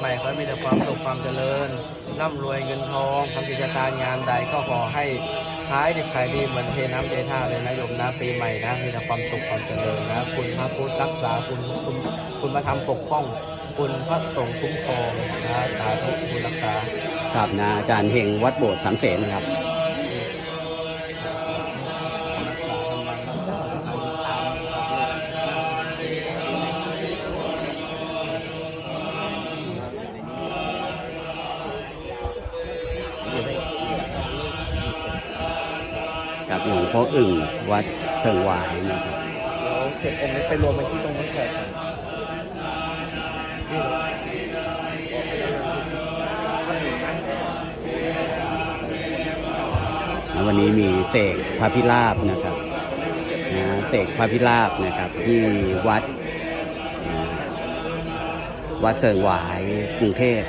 ใหม่ขอให้มีแต่ความสุขความเจริญร่ำรวยเงินทองทำกิจการงานใดก็ขอให้ขายดิบขายดีเหมือนเทน้ำเทท่าเลยนะโยมนะปีใหม่นะมีแต่ความสุขความเจริญนะคุณพระพุทธรักษาคุณพระธรรมปกป้องคุณพระสงฆ์คุ้มครองนะสาธุคุณรักษาครับนะอาจารย์เฮงวัดโบสถ์สามเสนนะครับกับหลวงพ่ออึ่งวัดเสิงหวายนะครับเดี๋ยวเก็บองค์นี้ไปรวมกันที่ตรงนั้นก่อนวันนี้มีเสกพระพิราบนะครับเสกพระพิราบนะครับที่วัดเสิงหวายกรุงเทพ